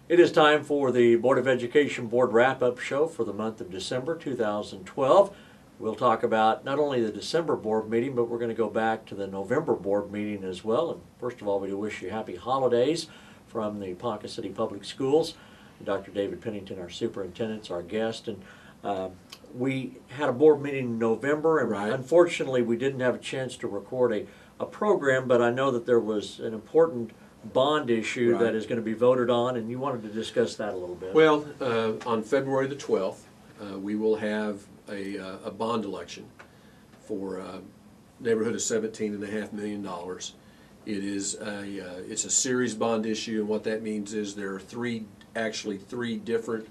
It is time for the Board of Education Board Wrap-Up Show for the month of December 2012. We'll talk about not only the December board meeting, but we're going to go back to the November board meeting as well. And first of all, we wish you happy holidays from the Ponca City Public Schools. Dr. David Pennington, our superintendent, is our guest. And we had a board meeting in November, and unfortunately we didn't have a chance to record a program, but I know that there was an important bond issue that is going to be voted on, and you wanted to discuss that a little bit. Well, on February the 12th, we will have a bond election for a neighborhood of $17.5 million. It is it's a series bond issue, and what that means is there are actually three different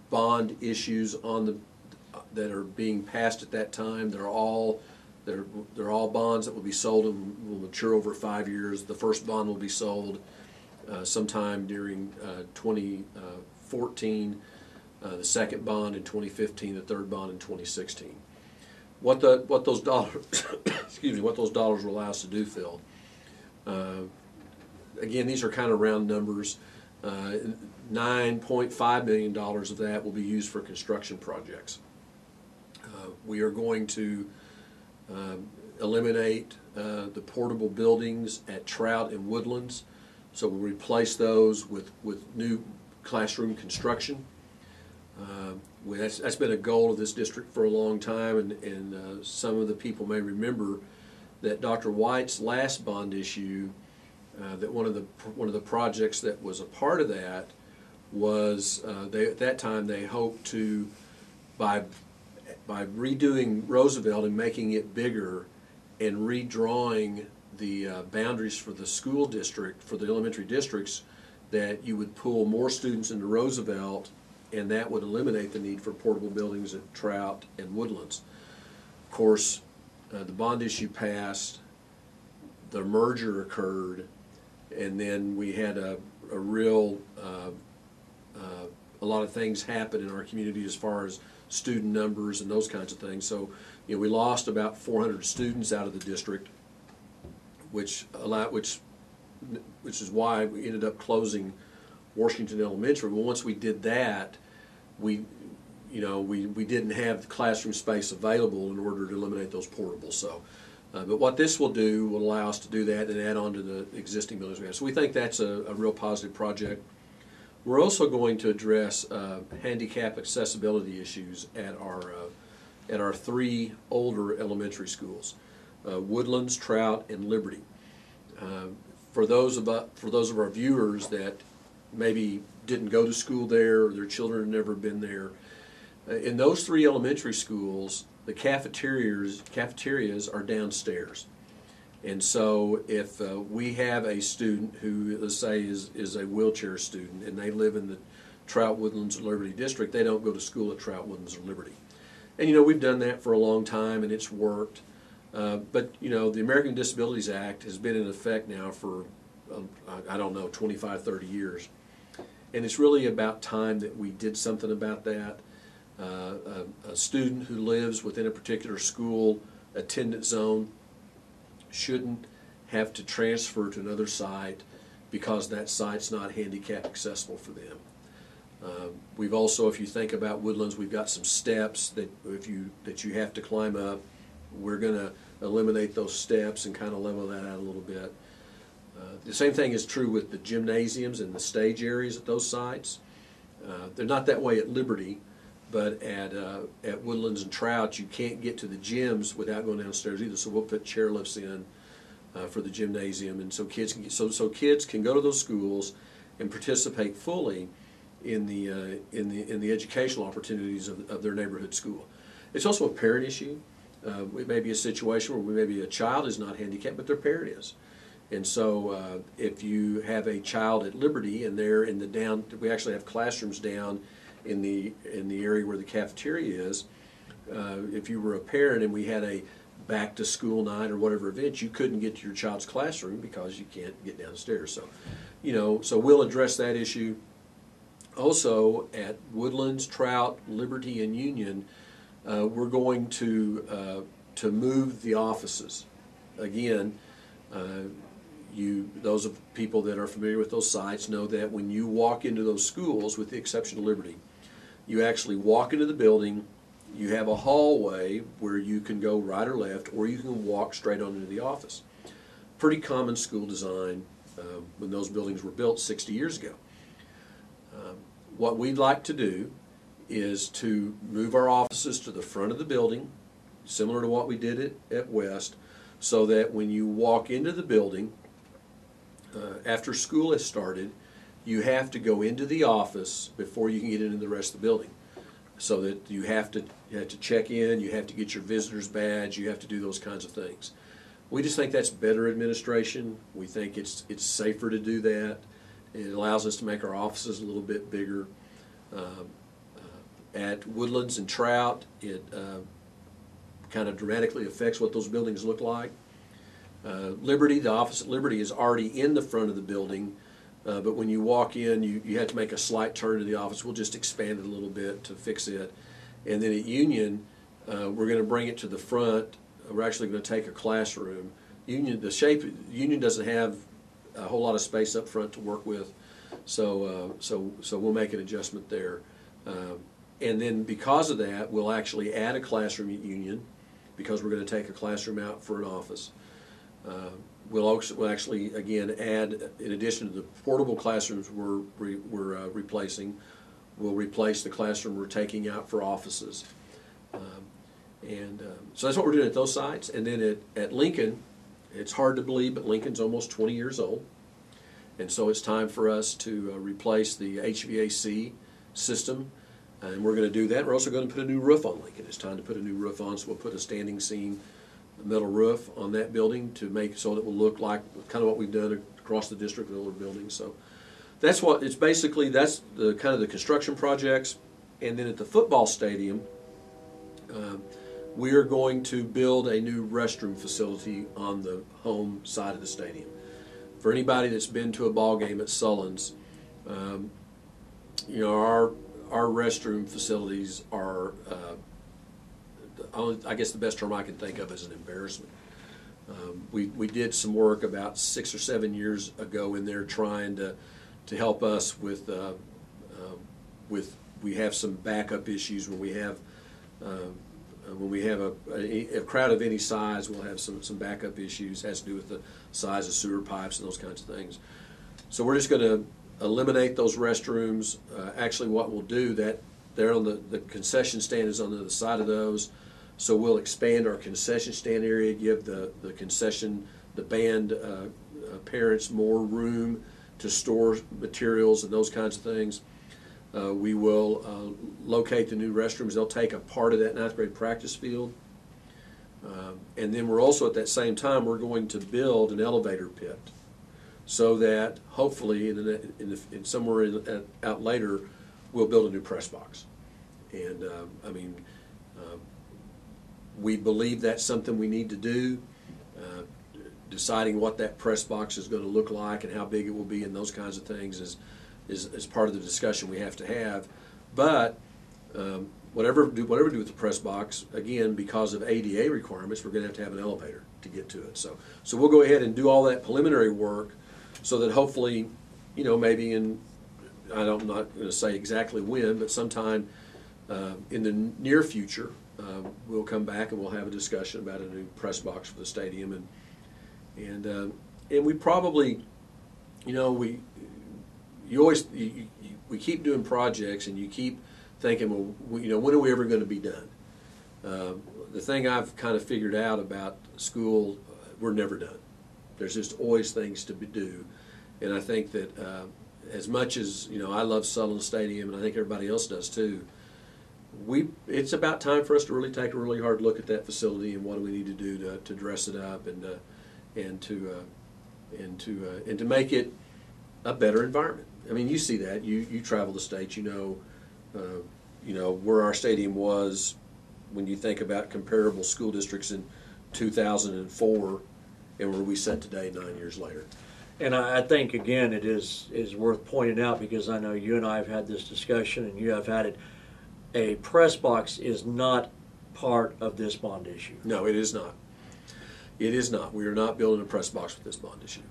bond issues that are being passed at that time. They're all bonds that will be sold and will mature over 5 years. The first bond will be sold sometime during 2014. The second bond in 2015. The third bond in 2016. What those dollars excuse me, what those dollars will allow us to do, Phil. Again, these are kind of round numbers. $9.5 million of that will be used for construction projects. We are going to eliminate the portable buildings at Trout and Woodlands, so we'll replace those with new classroom construction. That's been a goal of this district for a long time, and some of the people may remember that Dr. White's last bond issue, that one of the projects that was a part of that was at that time they hoped to, by redoing Roosevelt and making it bigger and redrawing the boundaries for the school district, for the elementary districts, that you would pull more students into Roosevelt, and that would eliminate the need for portable buildings at Trout and Woodlands. Of course, the bond issue passed, the merger occurred, and then we had a lot of things happen in our community as far as student numbers and those kinds of things. So, we lost about 400 students out of the district, which is why we ended up closing Washington Elementary. Well, once we did that, we didn't have the classroom space available in order to eliminate those portables. So, but what this will do will allow us to do that and add on to the existing buildings we have. So we think that's a real positive project. We're also going to address handicap accessibility issues at our three older elementary schools, Woodlands, Trout, and Liberty. For those of our viewers that maybe didn't go to school there, or their children have never been there, in those three elementary schools, the cafeterias are downstairs. And so if we have a student who, let's say, is a wheelchair student, and they live in the Trout, Woodlands, or Liberty district, they don't go to school at Trout, Woodlands, or Liberty. And we've done that for a long time, and it's worked. But the American Disabilities Act has been in effect now for, I don't know, 25, 30 years. And it's really about time that we did something about that. A student who lives within a particular school attendance zone shouldn't have to transfer to another site because that site's not handicap accessible for them. We've also, if you think about Woodlands, we've got some steps that you have to climb up. We're going to eliminate those steps and kind of level that out a little bit. The same thing is true with the gymnasiums and the stage areas at those sites. They're not that way at Liberty, but at Woodlands and Trout, you can't get to the gyms without going downstairs either. So we'll put chairlifts in for the gymnasium, and so kids can go to those schools and participate fully in the educational opportunities of their neighborhood school. It's also a parent issue. It may be a situation where maybe a child is not handicapped, but their parent is. And so if you have a child at Liberty and they're in the we actually have classrooms down in the area where the cafeteria is. If you were a parent and we had a back to school night or whatever event, you couldn't get to your child's classroom because you can't get downstairs. So, so we'll address that issue. Also at Woodlands, Trout, Liberty, and Union, we're going to move the offices. Again, Those of people that are familiar with those sites know that when you walk into those schools, with the exception of Liberty, you actually walk into the building. You have a hallway where you can go right or left, or you can walk straight on into the office. Pretty common school design when those buildings were built 60 years ago. What we'd like to do is to move our offices to the front of the building, similar to what we did at West, so that when you walk into the building, after school has started, you have to go into the office before you can get into the rest of the building. So that you have to check in, you have to get your visitor's badge, you have to do those kinds of things. We just think that's better administration. We think it's safer to do that. It allows us to make our offices a little bit bigger. At Woodlands and Trout, it kind of dramatically affects what those buildings look like. Liberty, the office at Liberty is already in the front of the building, but when you walk in, you have to make a slight turn to the office. We'll just expand it a little bit to fix it. And then at Union, we're going to bring it to the front. We're actually going to take a classroom. Union doesn't have a whole lot of space up front to work with, so we'll make an adjustment there. And then because of that, we'll actually add a classroom at Union, because we're going to take a classroom out for an office. We'll actually again add, in addition to the portable classrooms we're replacing, we'll replace the classroom we're taking out for offices. So that's what we're doing at those sites. And then at Lincoln, it's hard to believe, but Lincoln's almost 20 years old. And so it's time for us to replace the HVAC system. And we're going to do that. We're also going to put a new roof on Lincoln. It's time to put a new roof on, so we'll put a standing seam metal roof on that building to make so that it will look like kind of what we've done across the district with older buildings. So that's what it's basically. That's the kind of the construction projects. And then at the football stadium, we are going to build a new restroom facility on the home side of the stadium. For anybody that's been to a ball game at Sullins, our restroom facilities are, I guess the best term I can think of is an embarrassment. We did some work about 6 or 7 years ago in there trying to help us with we have some backup issues when we have a crowd of any size. We'll have some backup issues. It has to do with the size of sewer pipes and those kinds of things. So we're just going to eliminate those restrooms. Actually, what we'll do, that they're on the concession stand is on the other side of those. So we'll expand our concession stand area, give the band parents more room to store materials and those kinds of things. We will locate the new restrooms. They'll take a part of that 9th grade practice field. And then we're also, at that same time, we're going to build an elevator pit, so that hopefully out later, we'll build a new press box. And we believe that's something we need to do. Deciding what that press box is going to look like and how big it will be and those kinds of things is part of the discussion we have to have. But whatever we do with the press box, again, because of ADA requirements, we're going to have an elevator to get to it. So we'll go ahead and do all that preliminary work, so that hopefully, maybe I'm not going to say exactly when, but sometime in the near future, we'll come back and we'll have a discussion about a new press box for the stadium, and we probably, we keep doing projects, and you keep thinking, well, when are we ever going to be done? The thing I've kind of figured out about school, we're never done. There's just always things to do, and I think that as much as I love Sutherland Stadium, and I think everybody else does too. It's about time for us to really take a really hard look at that facility and what do we need to do to dress it up and to make it a better environment. I mean, you see that. You travel the state. Where our stadium was when you think about comparable school districts in 2004 and where we sit today 9 years later. And I think, again, it is worth pointing out, because I know you and I have had this discussion and you have had it, a press box is not part of this bond issue. No, it is not. It is not. We are not building a press box with this bond issue.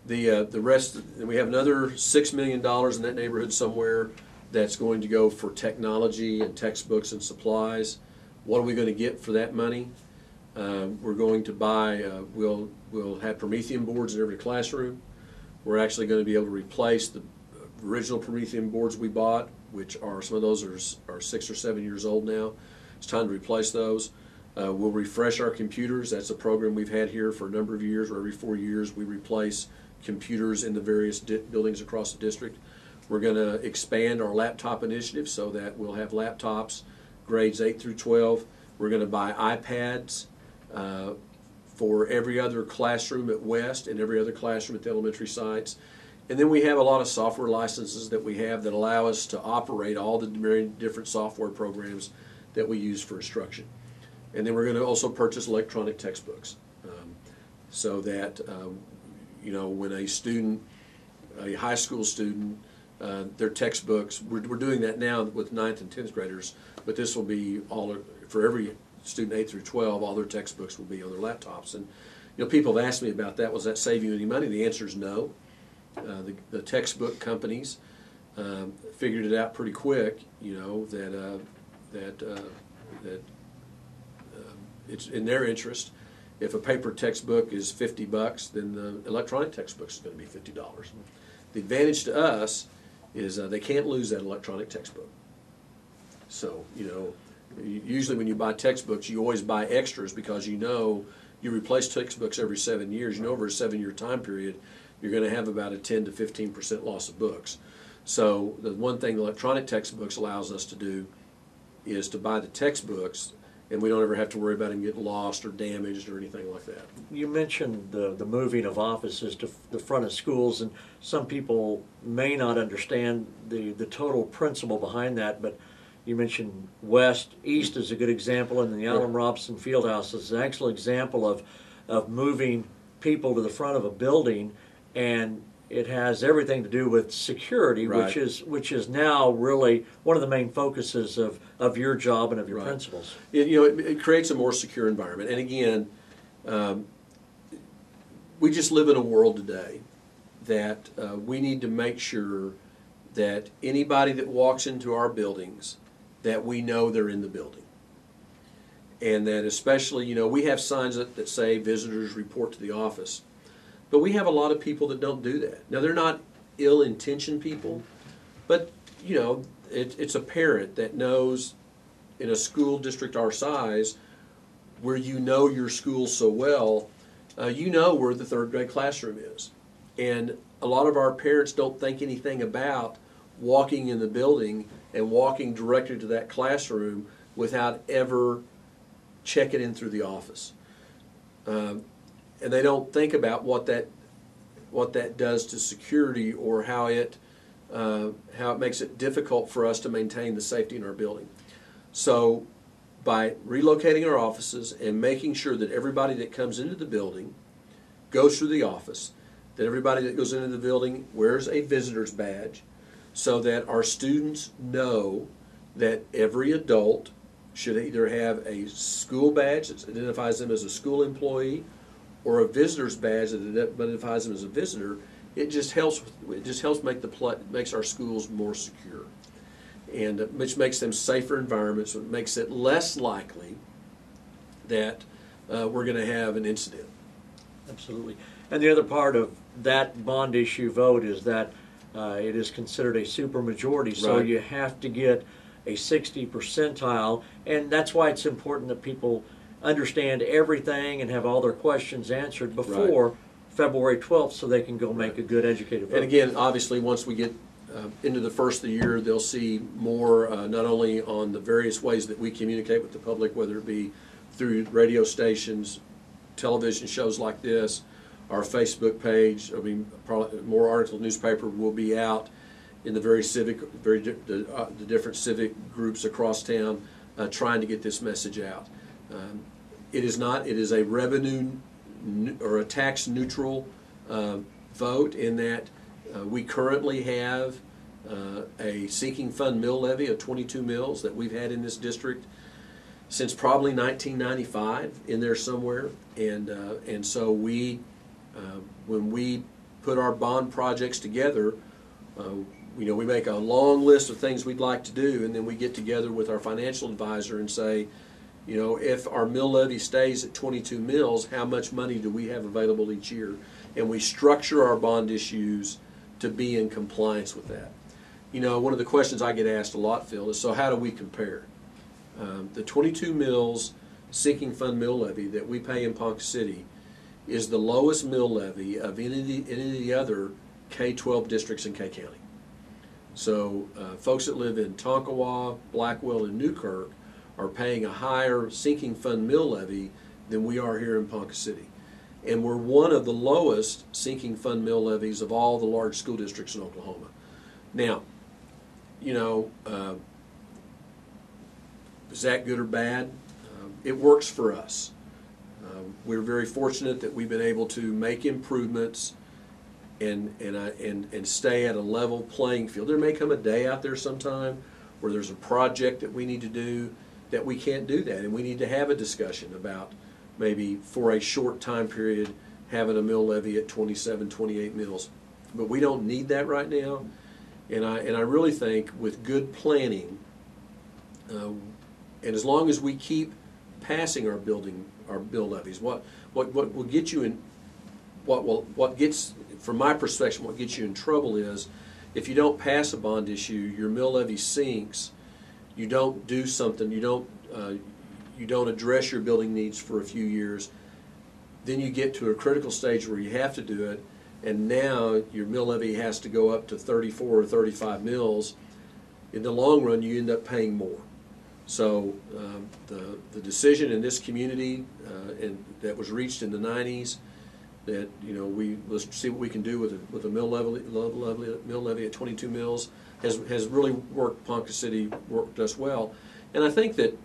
The rest, we have another $6 million in that neighborhood somewhere that's going to go for technology and textbooks and supplies. What are we going to get for that money? We're going to buy, we'll have Promethean boards in every classroom. We're actually going to be able to replace the original Promethean boards we bought, which are, some of those are 6 or 7 years old now. It's time to replace those. We'll refresh our computers. That's a program we've had here for a number of years, where every 4 years we replace computers in the various buildings across the district. We're going to expand our laptop initiative so that we'll have laptops grades 8 through 12. We're going to buy iPads for every other classroom at West and every other classroom at the elementary sites. And then we have a lot of software licenses that we have that allow us to operate all the very different software programs that we use for instruction. And then we're going to also purchase electronic textbooks so that you know, when a student, a high school student, their textbooks, we're doing that now with 9th and 10th graders, but this will be all, for every student 8 through 12, all their textbooks will be on their laptops. And you know, people have asked me about that. Was that save you any money? The answer is no. The textbook companies figured it out pretty quick, you know, that it's in their interest. If a paper textbook is $50, then the electronic textbook is going to be $50. The advantage to us is they can't lose that electronic textbook. So, you know, usually when you buy textbooks, you always buy extras because you know you replace textbooks every 7 years. You know, over a 7-year time period, you're going to have about a 10 to 15% loss of books. So the one thing electronic textbooks allows us to do is to buy the textbooks, and we don't ever have to worry about them getting lost or damaged or anything like that. You mentioned the moving of offices to the front of schools, and some people may not understand the total principle behind that, but you mentioned West. East is a good example, and the Allen Robson Fieldhouse is an excellent example of moving people to the front of a building, and it has everything to do with security, right, which is now really one of the main focuses of your job and of your right, principals. You know, it creates a more secure environment. And again, we just live in a world today that we need to make sure that anybody that walks into our buildings, that we know they're in the building. And that especially, you know, we have signs that say visitors report to the office. But we have a lot of people that don't do that. Now, they're not ill-intentioned people, but, you know, it's a parent that knows in a school district our size, where you know your school so well, you know where the 3rd grade classroom is. And a lot of our parents don't think anything about walking in the building and walking directly to that classroom without ever checking in through the office. And they don't think about what that does to security, or how it makes it difficult for us to maintain the safety in our building. So by relocating our offices and making sure that everybody that comes into the building goes through the office, that everybody that goes into the building wears a visitor's badge, so that our students know that every adult should either have a school badge that identifies them as a school employee, or a visitor's badge that identifies them as a visitor. It just helps. It just helps makes our schools more secure, and which makes them safer environments. It makes it less likely that we're going to have an incident. Absolutely. And the other part of that bond issue vote is that it is considered a supermajority, so right, you have to get a 60 percentile, and that's why it's important that people understand everything and have all their questions answered before February 12th, so they can go make a good educated vote. And again, obviously, once we get into the first of the year, they'll see more not only on the various ways that we communicate with the public, whether it be through radio stations, television shows like this, our Facebook page. I mean, probably more articles, newspaper will be out in the the different civic groups across town, trying to get this message out. It is a revenue or a tax neutral vote, in that we currently have a sinking fund mill levy of 22 mills that we've had in this district since probably 1995, in there somewhere. And so we, when we put our bond projects together, we make a long list of things we'd like to do, and then we get together with our financial advisor and say, if our mill levy stays at 22 mills, how much money do we have available each year? And we structure our bond issues to be in compliance with that. One of the questions I get asked a lot, Phil, is, so how do we compare? The 22 mills sinking fund mill levy that we pay in Ponca City is the lowest mill levy of any of the other K-12 districts in K County. So folks that live in Tonkawa, Blackwell, and Newkirk are paying a higher sinking fund mill levy than we are here in Ponca City. And we're one of the lowest sinking fund mill levies of all the large school districts in Oklahoma. Now, is that good or bad? It works for us. We're very fortunate that we've been able to make improvements and stay at a level playing field. There may come a day out there sometime where there's a project that we need to do that we can't do that, and we need to have a discussion about maybe for a short time period having a mill levy at 27, 28 mills. But we don't need that right now, and I really think with good planning, and as long as we keep passing our bill levies, what will get you in, what gets, from my perspective, what gets you in trouble is if you don't pass a bond issue, your mill levy sinks. You don't do something. You don't address your building needs for a few years. Then you get to a critical stage where you have to do it, and now your mill levy has to go up to 34 or 35 mills. In the long run, you end up paying more. So the decision in this community that was reached in the 90s, that let's see what we can do with a mill levy at 22 mills, has really worked Ponca City, worked us well. And I think that,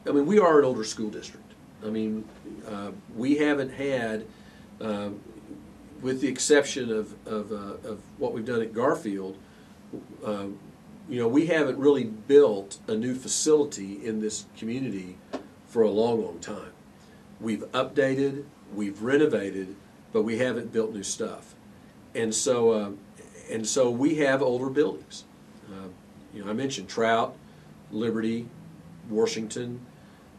we are an older school district. We haven't had, with the exception of what we've done at Garfield, we haven't really built a new facility in this community for a long, long time. We've updated, we've renovated, but we haven't built new stuff. And so we have older buildings. I mentioned Trout, Liberty, Washington,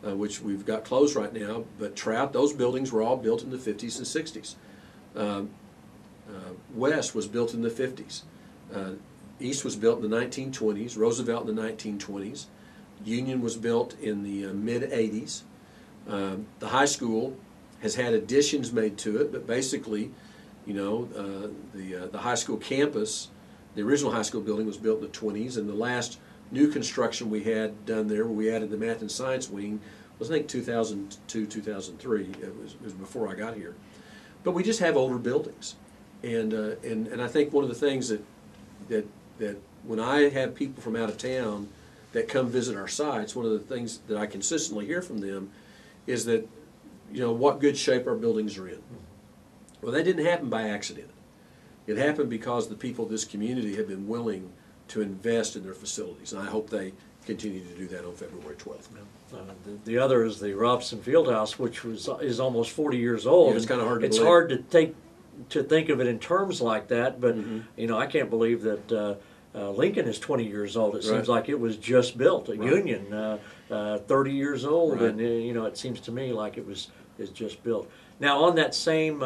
which we've got closed right now, but Trout, those buildings were all built in the 50s and 60s. West was built in the 50s. East was built in the 1920s, Roosevelt in the 1920s. Union was built in the mid-80s. The high school has had additions made to it, but basically, the high school campus, the original high school building was built in the 20s, and the last new construction we had done there, where we added the math and science wing, was I think 2002, 2003. It was before I got here. But we just have older buildings, and I think one of the things that when I have people from out of town that come visit our sites, one of the things that I consistently hear from them is that, what good shape our buildings are in. Well, that didn't happen by accident. It happened because the people of this community have been willing to invest in their facilities, and I hope they continue to do that on February 12th. The other is the Robson Fieldhouse, which is almost 40 years old. Yeah, it's kind of hard to believe. It's hard to think of it in terms like that, but I can't believe that Lincoln is 20 years old. It seems like it was just built. Union, 30 years old, and it seems to me like it's just built. Now, on that same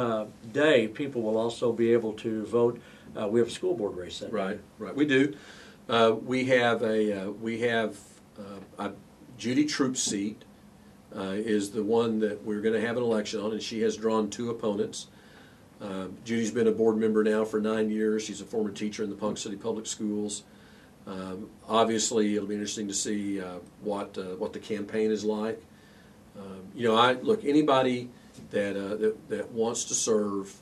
day, people will also be able to vote. We have a school board race that day. Right. We do. We have Judy Troop's seat is the one that we're going to have an election on, and she has drawn 2 opponents. Judy's been a board member now for 9 years. She's a former teacher in the Ponca City Public Schools. Obviously, it'll be interesting to see what the campaign is like. Look, anybody that wants to serve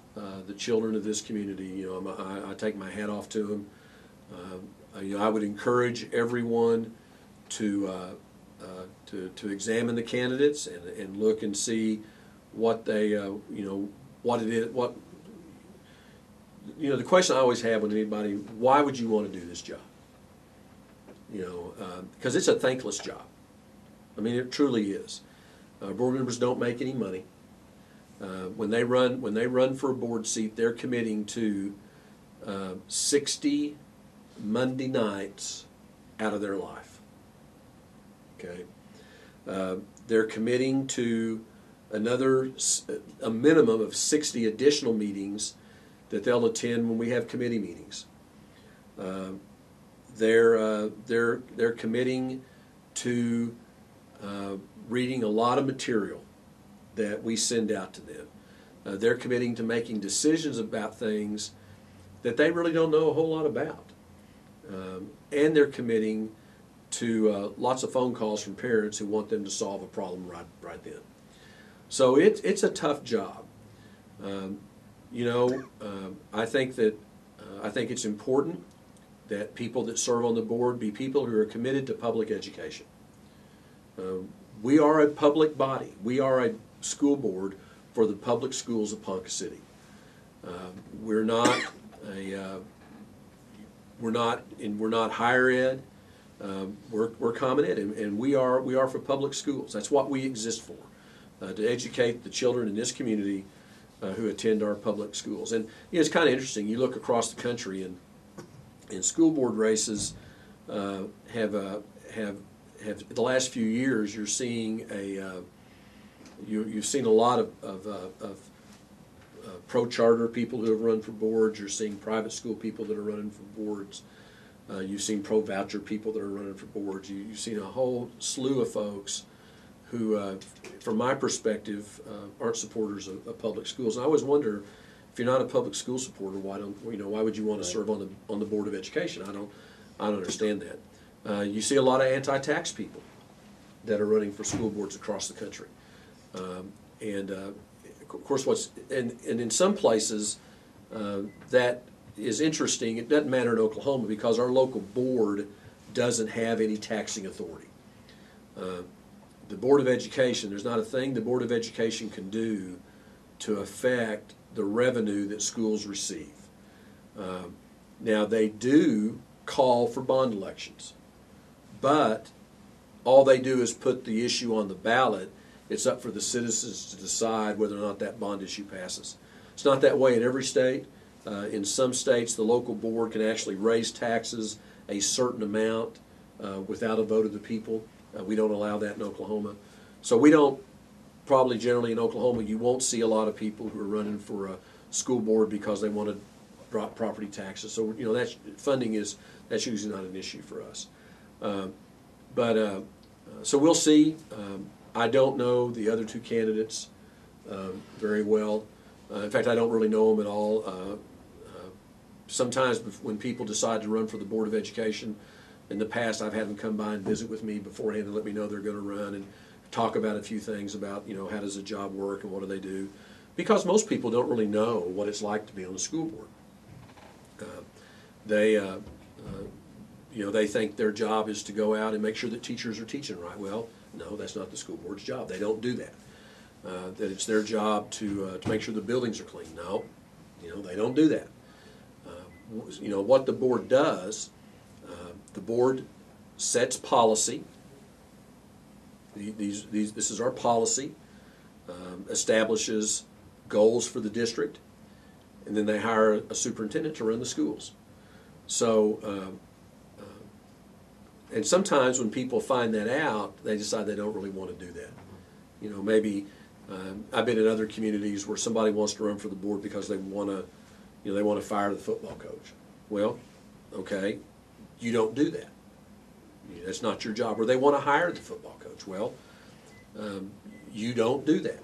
the children of this community, I take my hat off to them. I would encourage everyone to examine the candidates and look and see what they, what it is, the question I always have with anybody, why would you want to do this job? Because it's a thankless job. It truly is. Board members don't make any money. When they run for a board seat, they're committing to 60 Monday nights out of their life. Okay, they're committing to a minimum of 60 additional meetings that they'll attend when we have committee meetings. They're committing to reading a lot of material that we send out to them. They're committing to making decisions about things that they really don't know a whole lot about. And they're committing to lots of phone calls from parents who want them to solve a problem right then. So it's a tough job. I think it's important that people that serve on the board be people who are committed to public education. We are a public body. We are a school board for the public schools of Ponca City. We're not higher ed. We're common ed, and we are for public schools. That's what we exist for, to educate the children in this community who attend our public schools. And it's kind of interesting. You look across the country, and school board races have the last few years. You're seeing you've seen a lot of pro-charter people who have run for boards. You're seeing private school people that are running for boards. You've seen pro-voucher people that are running for boards. You've seen a whole slew of folks who, from my perspective, aren't supporters of public schools. And I always wonder, if you're not a public school supporter, why would you want to serve on the Board of Education? I don't understand that. You see a lot of anti-tax people that are running for school boards across the country. Of course, in some places that is interesting. It doesn't matter in Oklahoma because our local board doesn't have any taxing authority. The Board of Education, there's not a thing the Board of Education can do to affect the revenue that schools receive. Now, they do call for bond elections, but all they do is put the issue on the ballot. It's up for the citizens to decide whether or not that bond issue passes. It's not that way in every state. In some states, the local board can actually raise taxes a certain amount without a vote of the people. We don't allow that in Oklahoma. So we don't, probably generally in Oklahoma, you won't see a lot of people who are running for a school board because they want to drop property taxes. So, that's usually not an issue for us. So we'll see. I don't know the other two candidates very well. In fact, I don't really know them at all. Sometimes when people decide to run for the Board of Education, in the past I've had them come by and visit with me beforehand and let me know they're going to run and talk about a few things about, how does the job work and what do they do. Because most people don't really know what it's like to be on the school board. They think their job is to go out and make sure that teachers are teaching right. Well, no, that's not the school board's job. They don't do that. That it's their job to make sure the buildings are clean. No, they don't do that. What the board does, the board sets policy. This is our policy. Establishes goals for the district, and then they hire a superintendent to run the schools. So, and sometimes when people find that out, they decide they don't really want to do that. Maybe I've been in other communities where somebody wants to run for the board because they want to fire the football coach. Well, okay, you don't do that. That's not your job. Or they want to hire the football coach. Well, you don't do that.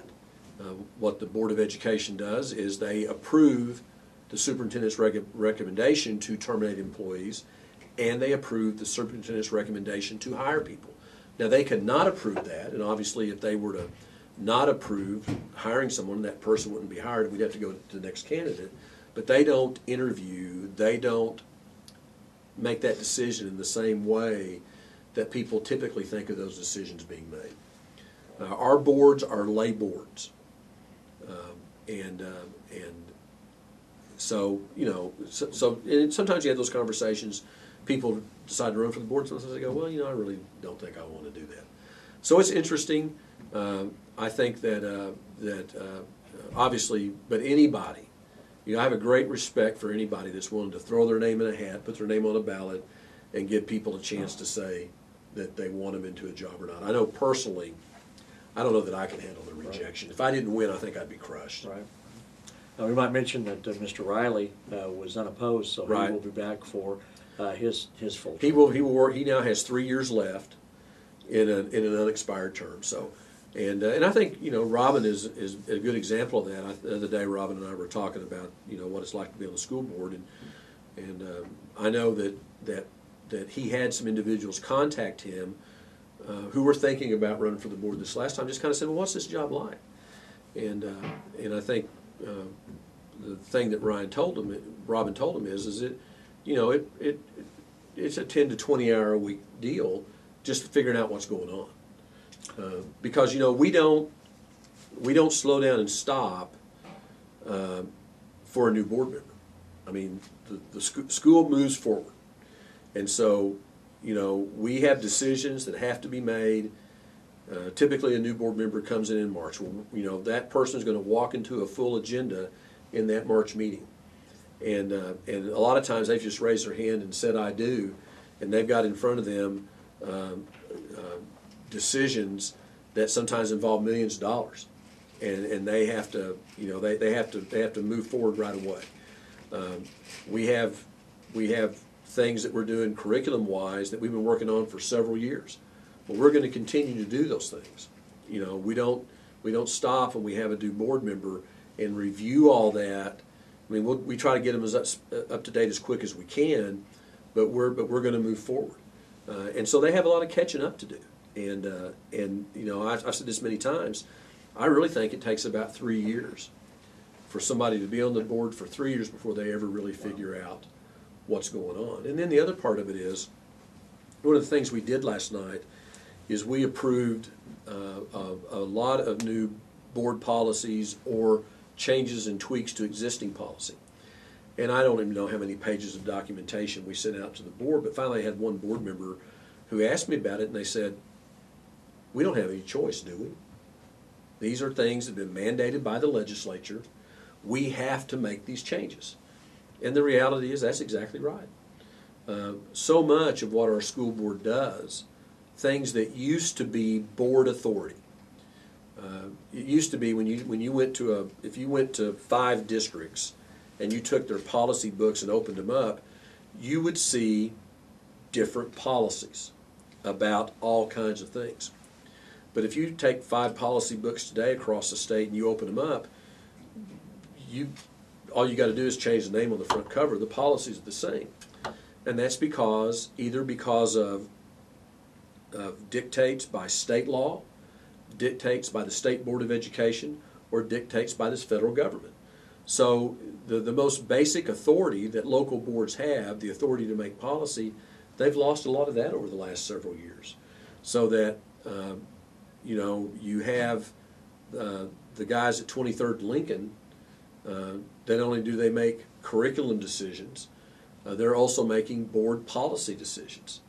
What the Board of Education does is they approve the superintendent's recommendation to terminate employees, and they approve the superintendent's recommendation to hire people. Now, they could not approve that, and obviously if they were to not approve hiring someone, that person wouldn't be hired. We'd have to go to the next candidate. But they don't interview, they don't make that decision in the same way that people typically think of those decisions being made. Our boards are lay boards. So and sometimes you have those conversations. People decide to run for the board, sometimes they go, well, I really don't think I want to do that. So it's interesting. I think that obviously, but anybody, I have a great respect for anybody that's willing to throw their name in a hat, put their name on a ballot, and give people a chance to say that they want them into a job or not. I know personally, I don't know that I can handle the rejection. If I didn't win, I think I'd be crushed. Right. Now, we might mention that Mr. Riley was unopposed, so Right. he will be back for his full term. He will work. He now has 3 years left in an unexpired term. So, and I think Robin is a good example of that. The other day, Robin and I were talking about what it's like to be on the school board, and I know that he had some individuals contact him who were thinking about running for the board this last time. Just kind of said, well, what's this job like? And I think the thing that Robin told him is that it's a 10 to 20 hour a week deal, just figuring out what's going on. Because we don't slow down and stop for a new board member. I mean, the school moves forward, and so we have decisions that have to be made. Typically, a new board member comes in March. Well, that person is going to walk into a full agenda in that March meeting, and a lot of times they've just raised their hand and said, "I do," and they've got in front of them decisions that sometimes involve millions of dollars, and they have to they have to move forward right away. We have things that we're doing curriculum wise that we've been working on for several years. Well, we're going to continue to do those things. We don't stop when we have a new board member and review all that. I mean, we try to get them as up to date as quick as we can, but we're going to move forward. And so they have a lot of catching up to do. And I've said this many times. I really think it takes about 3 years for somebody to be on the board for 3 years before they ever really figure out what's going on. And then the other part of it is, one of the things we did last night is we approved a lot of new board policies or changes and tweaks to existing policy. And I don't even know how many pages of documentation we sent out to the board, but finally I had one board member who asked me about it, and they said, we don't have any choice, do we? These are things that have been mandated by the legislature. We have to make these changes. And the reality is that's exactly right. So much of what our school board does, things that used to be board authority. It used to be when you went to if you went to 5 districts and you took their policy books and opened them up, you would see different policies about all kinds of things. But if you take 5 policy books today across the state and you open them up, all you got to do is change the name on the front cover. The policies are the same, and that's because of dictates by state law, dictates by the State Board of Education, or dictates by this federal government. So the most basic authority that local boards have, the authority to make policy, they've lost a lot of that over the last several years. So that you have the guys at 23rd Lincoln. Not only do they make curriculum decisions, they're also making board policy decisions.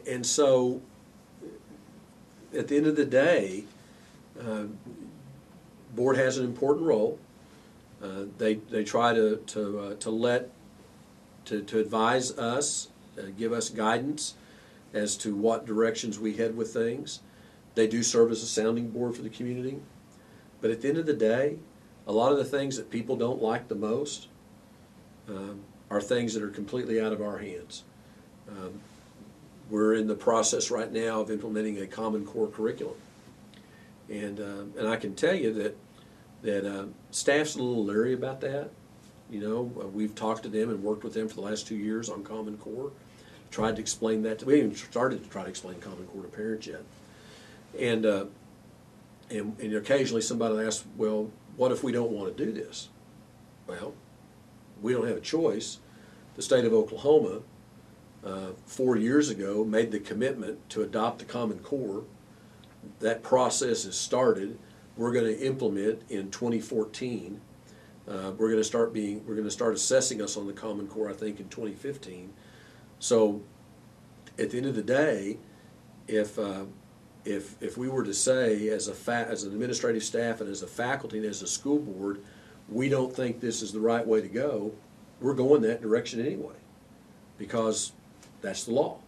And so at the end of the day, board has an important role. They try to advise us, give us guidance as to what directions we head with things. They do serve as a sounding board for the community. But at the end of the day, a lot of the things that people don't like the most are things that are completely out of our hands. We're in the process right now of implementing a Common Core curriculum. And I can tell you that staff's a little leery about that. We've talked to them and worked with them for the last 2 years on Common Core. Tried to explain that. We haven't even started to try to explain Common Core to parents yet. And occasionally somebody will ask, well, what if we don't want to do this? Well, we don't have a choice. The state of Oklahoma, 4 years ago, made the commitment to adopt the Common Core. That process has started. We're going to implement in 2014. We're going to start assessing us on the Common Core, I think, in 2015. So, at the end of the day, if if we were to say as an administrative staff and as a faculty and as a school board, we don't think this is the right way to go, we're going that direction anyway, because that's the law,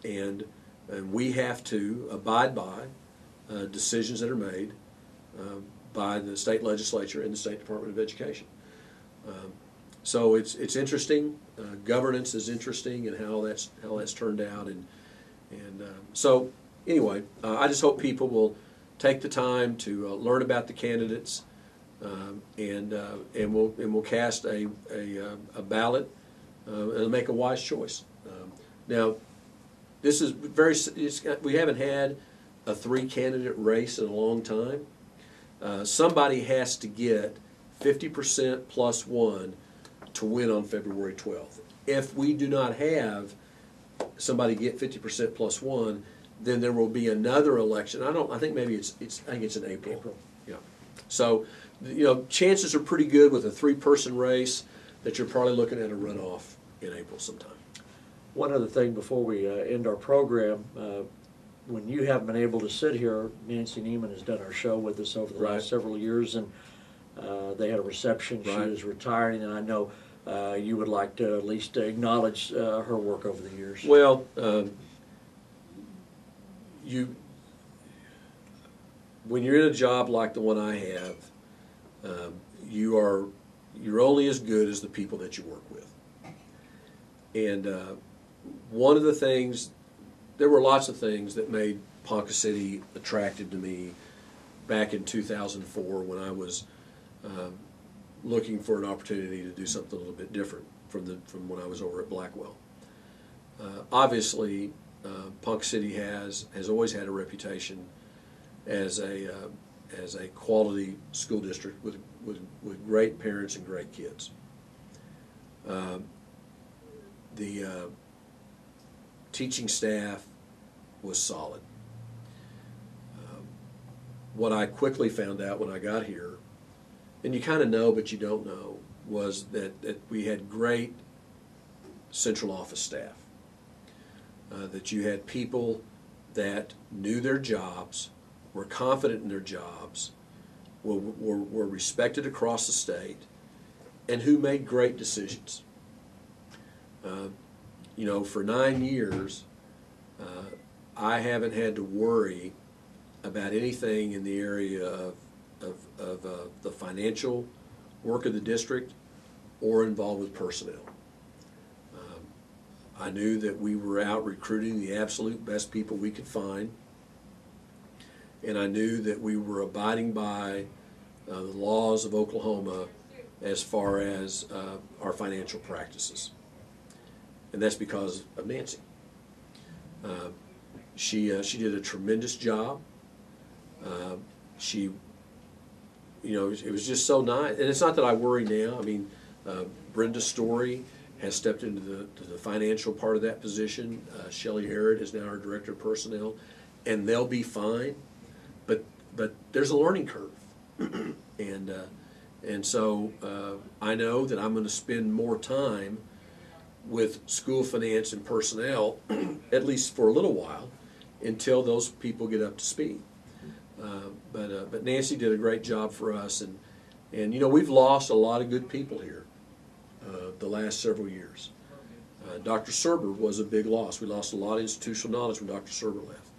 and we have to abide by decisions that are made by the state legislature and the State Department of Education. So it's interesting. Governance is interesting, and how that's turned out, and so anyway, I just hope people will take the time to learn about the candidates, and we'll cast a ballot and make a wise choice. Now, this is we haven't had a 3-candidate race in a long time. Somebody has to get 50% plus 1 to win on February 12th. If we do not have somebody get 50% plus 1, then there will be another election. I think maybe it's in April. Yeah. So, chances are pretty good with a 3-person race that you're probably looking at a runoff in April sometime. One other thing before we end our program, when you haven't been able to sit here, Nancy Niemann has done our show with us over the last several years, and they had a reception. She is retiring, and I know you would like to at least acknowledge her work over the years. Well, when you're in a job like the one I have, you're only as good as the people that you work with. And one of the things, there were lots of things that made Ponca City attractive to me back in 2004 when I was looking for an opportunity to do something a little bit different from when I was over at Blackwell. Obviously, Ponca City has always had a reputation as a quality school district with great parents and great kids. The teaching staff was solid. What I quickly found out when I got here, and you kind of know but you don't know, was that we had great central office staff. That you had people that knew their jobs, were confident in their jobs, were respected across the state, and who made great decisions. For 9 years, I haven't had to worry about anything in the area of the financial work of the district or involved with personnel. I knew that we were out recruiting the absolute best people we could find, and I knew that we were abiding by the laws of Oklahoma as far as our financial practices. And that's because of Nancy. She did a tremendous job. It was just so nice. And it's not that I worry now. I mean, Brenda Story has stepped into the financial part of that position. Shelley Harrod is now our director of personnel, and they'll be fine. But there's a learning curve, and so I know that I'm going to spend more time with school finance and personnel, at least for a little while, until those people get up to speed. But Nancy did a great job for us, and we've lost a lot of good people here the last several years. Dr. Serber was a big loss. We lost a lot of institutional knowledge when Dr. Serber left.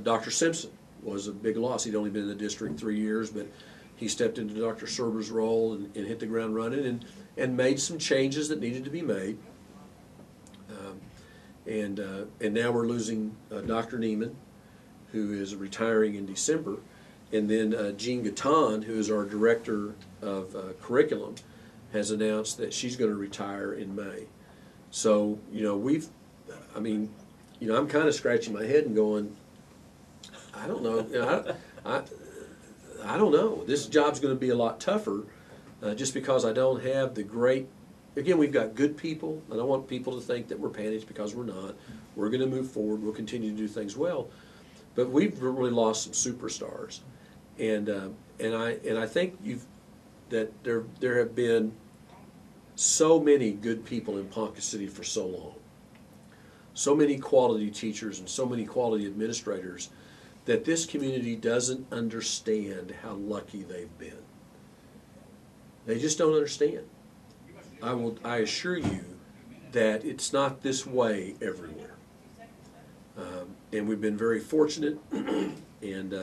Dr. Simpson was a big loss. He'd only been in the district 3 years, but he stepped into Dr. Serber's role and hit the ground running and made some changes that needed to be made. And now we're losing Dr. Niemann, who is retiring in December, and then Jean Gatton, who is our director of curriculum, has announced that she's going to retire in May. So I'm kind of scratching my head and going, I don't know, I don't know. This job's going to be a lot tougher, just because I don't have the great. Again, we've got good people. I don't want people to think that we're panicked, because we're not. We're going to move forward. We'll continue to do things well. But we've really lost some superstars, and I think that there have been so many good people in Ponca City for so long, so many quality teachers and so many quality administrators that this community doesn't understand how lucky they've been. They just don't understand. I assure you that it's not this way everywhere. And we've been very fortunate, and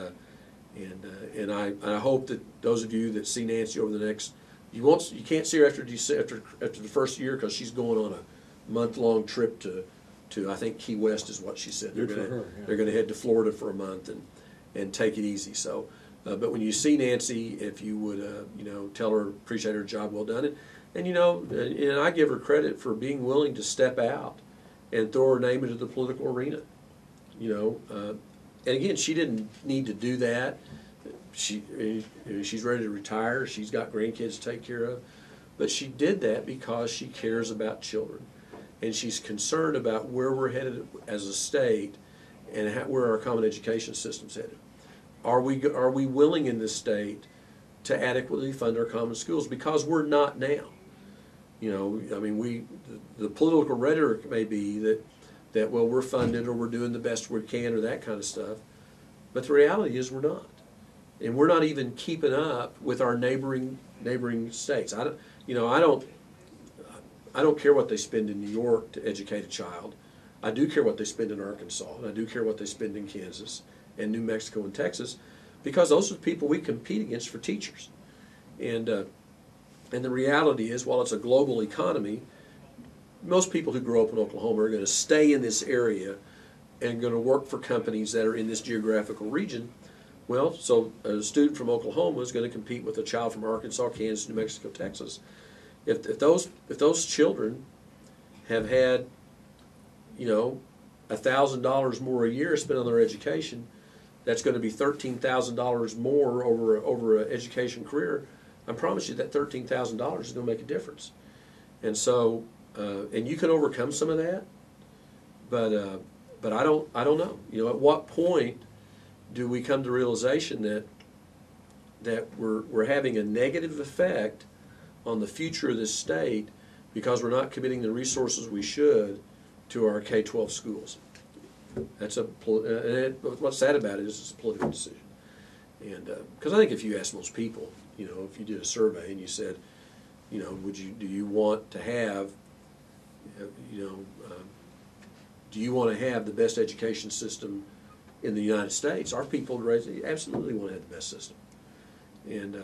I hope that those of you that see Nancy over the next, you can't see her after the first year because she's going on a month-long trip to I think Key West is what she said. They're going to head to Florida for a month and take it easy. So, but when you see Nancy, if you would tell her appreciate her job well done, and I give her credit for being willing to step out and throw her name into the political arena. And again, she didn't need to do that. She's ready to retire. She's got grandkids to take care of. But she did that because she cares about children. And she's concerned about where we're headed as a state and where our common education system's headed. Are we willing in this state to adequately fund our common schools? Because we're not now. The political rhetoric may be that well, we're funded or we're doing the best we can or that kind of stuff. But the reality is we're not. And we're not even keeping up with our neighboring states. I don't care what they spend in New York to educate a child. I do care what they spend in Arkansas, and I do care what they spend in Kansas and New Mexico and Texas, because those are the people we compete against for teachers. And the reality is, while it's a global economy, most people who grow up in Oklahoma are going to stay in this area and going to work for companies that are in this geographical region. Well, so a student from Oklahoma is going to compete with a child from Arkansas, Kansas, New Mexico, Texas. If those children have had, $1,000 more a year spent on their education, that's going to be $13,000 more over an education career. I promise you that $13,000 is going to make a difference. And so, and you can overcome some of that, but I don't know. At what point do we come to the realization that we're having a negative effect on the future of this state because we're not committing the resources we should to our K-12 schools? That's what's sad about it is it's a political decision. And because I think if you ask most people, if you did a survey and you said, do you want to have, do you want to have the best education system in the United States? Our people absolutely want to have the best system. And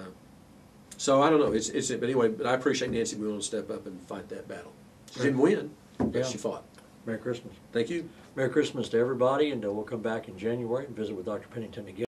so I don't know. But anyway, but I appreciate Nancy being able to step up and fight that battle. She didn't win, but she fought. Merry Christmas. Thank you. Merry Christmas to everybody, and we'll come back in January and visit with Dr. Pennington again.